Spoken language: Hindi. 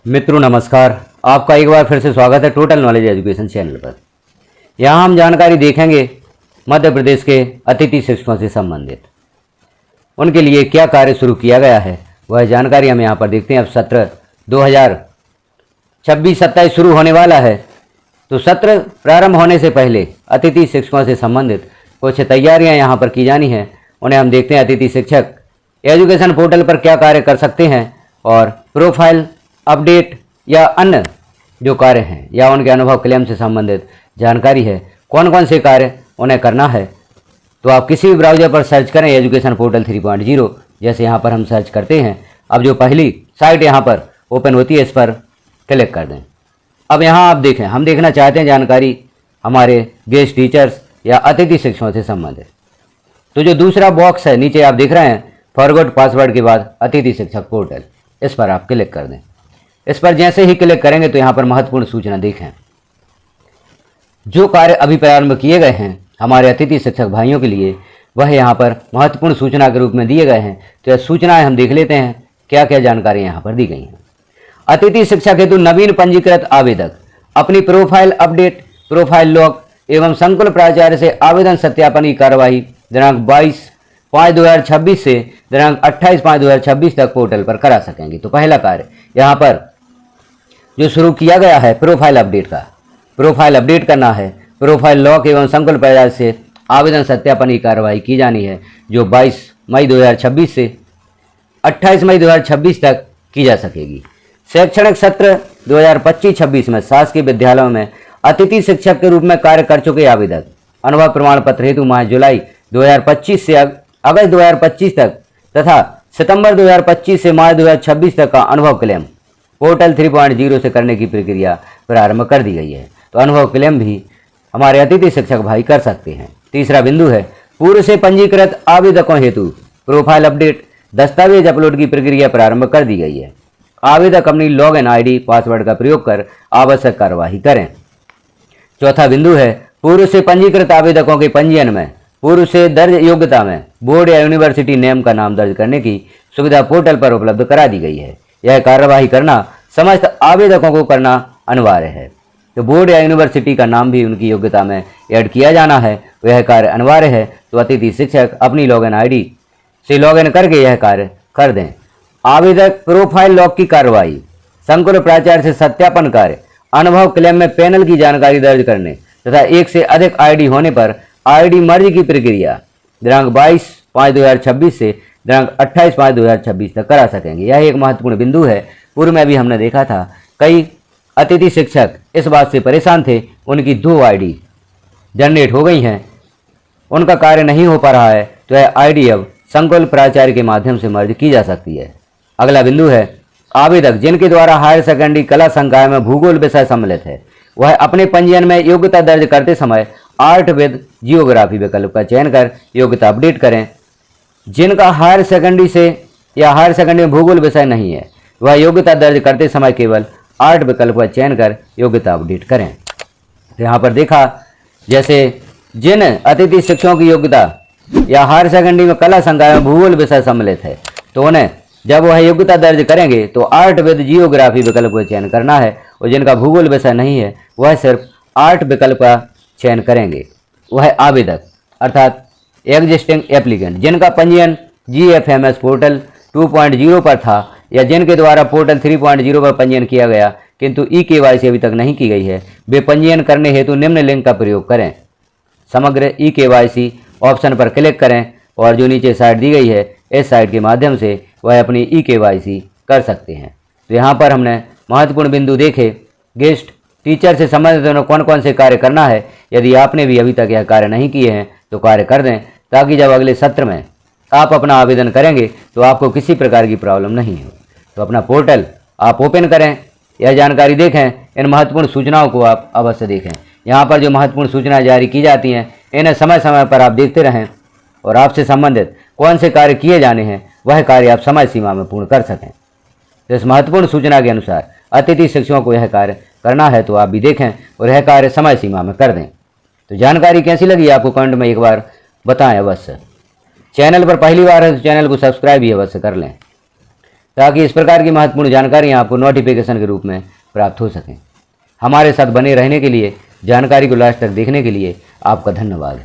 मित्रों नमस्कार। आपका एक बार फिर से स्वागत है टोटल नॉलेज एजुकेशन चैनल पर। यहाँ हम जानकारी देखेंगे मध्य प्रदेश के अतिथि शिक्षकों से संबंधित उनके लिए क्या कार्य शुरू किया गया है, वह जानकारी हम यहाँ पर देखते हैं। अब सत्र 2026-27 शुरू होने वाला है, तो सत्र प्रारंभ होने से पहले अतिथि शिक्षकों से संबंधित कुछ तैयारियाँ यहाँ पर की जानी है। उन्हें हम देखते हैं अतिथि शिक्षक एजुकेशन पोर्टल पर क्या कार्य कर सकते हैं और प्रोफाइल अपडेट या अन्य जो कार्य हैं या उनके अनुभव क्लेम से संबंधित जानकारी है, कौन कौन से कार्य उन्हें करना है। तो आप किसी भी ब्राउज़र पर सर्च करें एजुकेशन पोर्टल 3.0, जैसे यहाँ पर हम सर्च करते हैं। अब जो पहली साइट यहाँ पर ओपन होती है, इस पर क्लिक कर दें। अब यहाँ आप देखें, हम देखना चाहते हैं जानकारी हमारे गेस्ट टीचर्स या अतिथि शिक्षकों से संबंधित। तो जो दूसरा बॉक्स है नीचे आप देख रहे हैं, फॉरगॉट पासवर्ड के बाद अतिथि शिक्षक पोर्टल, इस पर आप क्लिक कर दें। इस पर जैसे ही क्लिक करेंगे तो यहाँ पर महत्वपूर्ण सूचना देखें। जो कार्य अभी प्रारंभ किए गए हैं हमारे अतिथि शिक्षक भाइयों के लिए, वह यहाँ पर महत्वपूर्ण सूचना के रूप में दिए गए हैं। तो यह सूचनाएं हम देख लेते हैं क्या क्या जानकारी यहाँ पर दी गई हैं। अतिथि शिक्षक हेतु नवीन पंजीकृत आवेदक अपनी प्रोफाइल अपडेट, प्रोफाइल लॉक एवं संकुल प्राचार्य से आवेदन सत्यापन की कार्यवाही दिनांक 22/5/2026 से दिनांक 28/5/2026 तक पोर्टल पर करा सकेंगे। तो पहला कार्य यहाँ पर जो शुरू किया गया है प्रोफाइल अपडेट का, प्रोफाइल अपडेट करना है। प्रोफाइल लॉक एवं संकुल प्राचार्य से आवेदन सत्यापन की कार्रवाई की जानी है, जो 22 मई 2026 से 28 मई 2026 तक की जा सकेगी। शैक्षणिक सत्र 2025-26 में शासकीय विद्यालयों में अतिथि शिक्षक के रूप में कार्य कर चुके आवेदक अनुभव प्रमाण पत्र हेतु माह जुलाई 2025 से अगस्त 2025 तक तथा सितंबर 2025 से मार्च 2026 तक का अनुभव क्लेम पोर्टल 3.0 से करने की प्रक्रिया प्रारंभ कर दी गई है। तो अनुभव क्लेम भी हमारे अतिथि शिक्षक भाई कर सकते हैं। तीसरा बिंदु है, पूर्व से पंजीकृत आवेदकों हेतु प्रोफाइल अपडेट दस्तावेज अपलोड की प्रक्रिया प्रारंभ कर दी गई है। आवेदक अपनी लॉगिन आईडी पासवर्ड का प्रयोग कर आवश्यक कार्यवाही करें। चौथा बिंदु है, पूर्व से पंजीकृत आवेदकों के पंजीयन में पूर्व से दर्ज योग्यता में बोर्ड या यूनिवर्सिटी नेम का नाम दर्ज करने की सुविधा पोर्टल पर उपलब्ध करा दी गई है। यह कार्यवाही करना समस्त आवेदकों को करना अनिवार्य है। तो बोर्ड या यूनिवर्सिटी का नाम भी उनकी योग्यता में ऐड किया जाना है, यह कार्य अनिवार्य है। तो अतिथि शिक्षक अपनी लॉगिन आईडी से लॉगिन करके यह कार्य कर दें। आवेदक प्रोफाइल लॉक की कार्रवाई, संकुल प्राचार्य से सत्यापन कार्य, अनुभव क्लेम में पैनल की जानकारी दर्ज करने तथा एक से अधिक आईडी होने पर आईडी मर्ज की प्रक्रिया दिनांक 22/5/2026 से दिनांक 28/5/2026 तक करा सकेंगे। यह एक महत्वपूर्ण बिंदु है। पूर्व में भी हमने देखा था कई अतिथि शिक्षक इस बात से परेशान थे, उनकी 2 आईडी जनरेट हो गई हैं, उनका कार्य नहीं हो पा रहा है, तो यह आईडी अब संकुल प्राचार्य के माध्यम से मर्ज की जा सकती है। अगला बिंदु है, आवेदक जिनके द्वारा हायर सेकेंडरी कला संकाय में भूगोल विषय सम्मिलित है, वह अपने पंजीयन में योग्यता दर्ज करते समय आर्ट विद जियोग्राफी विकल्प का चयन कर योग्यता अपडेट करें। जिनका हायर सेकेंडरी से या हायर सेकेंडरी में भूगोल विषय नहीं है, वह योग्यता दर्ज करते समय केवल आर्ट विकल्प का चयन कर योग्यता अपडेट करें। तो यहाँ पर देखा, जैसे जिन अतिथि शिक्षकों की योग्यता या हायर सेकेंडरी में कला संकाय में भूगोल विषय सम्मिलित है, तो उन्हें जब वह योग्यता दर्ज करेंगे तो आर्ट विद जियोग्राफी विकल्प का चयन करना है, और जिनका भूगोल विषय नहीं है वह सिर्फ आर्ट विकल्प का चयन करेंगे। वह आवेदक अर्थात एग्जिस्टिंग एप्लीकेंट जिनका पंजीयन GFMS पोर्टल 2.0 पर था या जिनके द्वारा पोर्टल 3.0 पर पंजीयन किया गया किंतु eKYC अभी तक नहीं की गई है, वे पंजीयन करने हेतु निम्न लिंक का प्रयोग करें। समग्र eKYC ऑप्शन पर क्लिक करें और जो नीचे साइट दी गई है, इस साइट के माध्यम से वह अपनी eKYC कर सकते हैं। तो यहाँ पर हमने महत्वपूर्ण बिंदु देखे, गेस्ट टीचर से संबंधित उन्हें कौन कौन से कार्य करना है। यदि आपने भी अभी तक यह कार्य नहीं किए हैं तो कार्य कर दें, ताकि जब अगले सत्र में आप अपना आवेदन करेंगे तो आपको किसी प्रकार की प्रॉब्लम नहीं हो। तो अपना पोर्टल आप ओपन करें, यह जानकारी देखें, इन महत्वपूर्ण सूचनाओं को आप अवश्य देखें। यहाँ पर जो महत्वपूर्ण सूचनाएं जारी की जाती हैं, इन्हें समय समय पर आप देखते रहें और आपसे संबंधित कौन से कार्य किए जाने हैं वह कार्य आप समय सीमा में पूर्ण कर सकें। तो इस महत्वपूर्ण सूचना के अनुसार अतिथि शिक्षकों को यह कार्य करना है, तो आप भी देखें और यह कार्य समय सीमा में कर दें। तो जानकारी कैसी लगी आपको कमेंट में एक बार बताएं अवश्य। चैनल पर पहली बार है तो चैनल को सब्सक्राइब भी अवश्य कर लें। ताकि इस प्रकार की महत्वपूर्ण जानकारियाँ आपको नोटिफिकेशन के रूप में प्राप्त हो सकें। हमारे साथ बने रहने के लिए, जानकारी को लास्ट तक देखने के लिए आपका धन्यवाद।